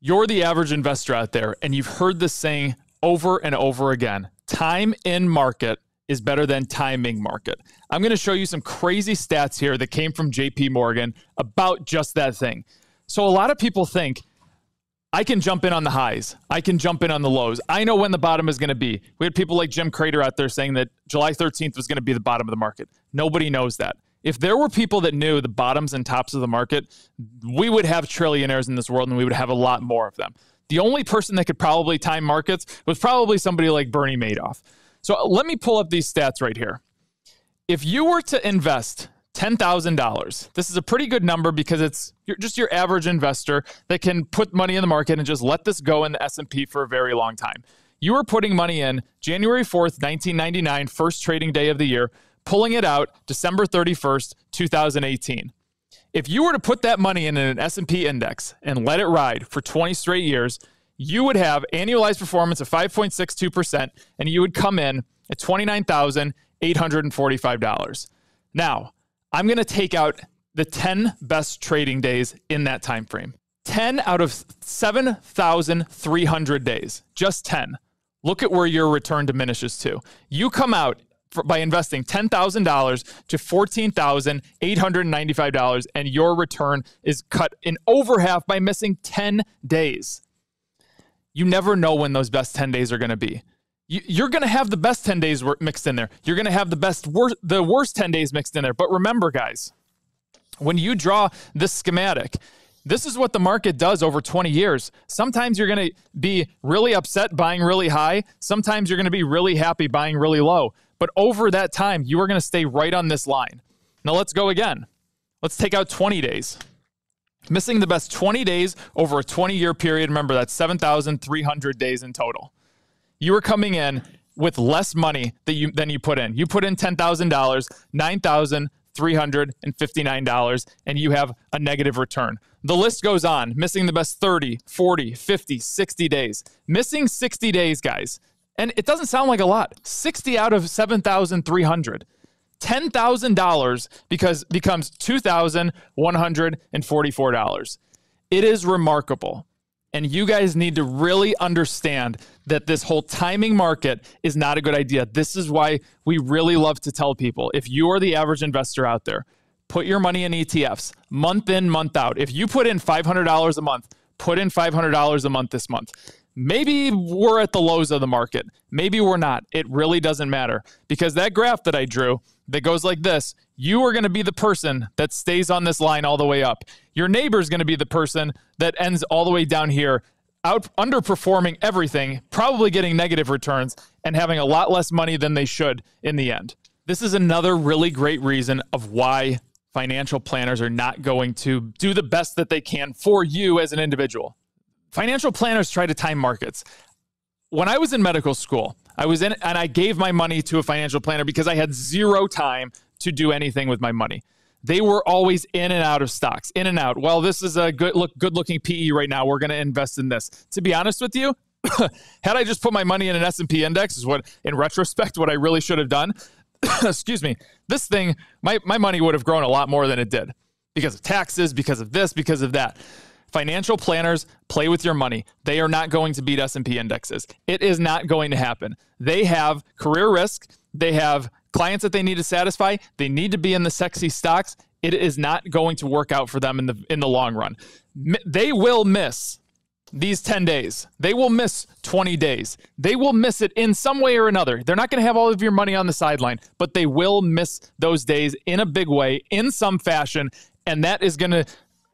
You're the average investor out there, and you've heard this saying over and over again. Time in market is better than timing market. I'm going to show you some crazy stats here that came from JP Morgan about just that thing. So a lot of people think, I can jump in on the highs. I can jump in on the lows. I know when the bottom is going to be. We had people like Jim Crater out there saying that July 13th was going to be the bottom of the market. Nobody knows that. If there were people that knew the bottoms and tops of the market, we would have trillionaires in this world, and we would have a lot more of them. The only person that could probably time markets was probably somebody like Bernie Madoff. So let me pull up these stats right here. If you were to invest $10,000, this is a pretty good number because you're just your average investor that can put money in the market and just let this go in the S&P for a very long time. You were putting money in January 4th, 1999, first trading day of the year, pulling it out December 31st, 2018. If you were to put that money in an S&P index and let it ride for 20 straight years, you would have annualized performance of 5.62%, and you would come in at $29,845. Now, I'm going to take out the 10 best trading days in that time frame. 10 out of 7,300 days, just 10. Look at where your return diminishes to. You come out by investing $10,000 to $14,895, and your return is cut in over half by missing 10 days. You never know when those best 10 days are going to be. You're going to have the best 10 days mixed in there. You're going to have the worst 10 days mixed in there. But remember, guys, when you draw this schematic, this is what the market does over 20 years. Sometimes you're going to be really upset buying really high. Sometimes you're going to be really happy buying really low. But over that time, you are going to stay right on this line. Now let's go again. Let's take out 20 days. Missing the best 20 days over a 20-year period. Remember, that's 7,300 days in total. You are coming in with less money than you put in. You put in $10,000, $9,359, and you have a negative return. The list goes on, missing the best 30, 40, 50, 60 days. Missing 60 days, guys. And it doesn't sound like a lot. 60 out of 7,300. $10,000 becomes $2,144. It is remarkable. And you guys need to really understand that this whole timing market is not a good idea. This is why we really love to tell people, if you are the average investor out there, put your money in ETFs, month in, month out. If you put in $500 a month, put in $500 a month this month. Maybe we're at the lows of the market. Maybe we're not. It really doesn't matter, because that graph that I drew that goes like this, you are going to be the person that stays on this line all the way up. Your neighbor is going to be the person that ends all the way down here, underperforming everything, probably getting negative returns and having a lot less money than they should in the end. This is another really great reason of why financial planners are not going to do the best that they can for you as an individual. Financial planners try to time markets. When I was in medical school, and I gave my money to a financial planner because I had zero time to do anything with my money. They were always in and out of stocks, in and out. Well, this is a good-looking PE right now. We're going to invest in this. To be honest with you, had I just put my money in an S&P index, is what, in retrospect, what I really should have done. Excuse me. This thing, my money would have grown a lot more than it did because of taxes, because of this, because of that. Financial planners play with your money. They are not going to beat S&P indexes. It is not going to happen. They have career risk. They have clients that they need to satisfy. They need to be in the sexy stocks. It is not going to work out for them in the long run. They will miss these 10 days. They will miss 20 days. They will miss it in some way or another. They're not going to have all of your money on the sideline, but they will miss those days in a big way, in some fashion, and that is going to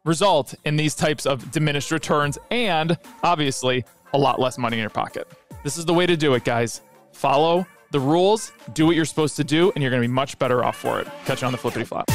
result in these types of diminished returns and, obviously, a lot less money in your pocket. This is the way to do it, guys. Follow the rules, do what you're supposed to do, and you're going to be much better off for it. Catch you on the flippity flop.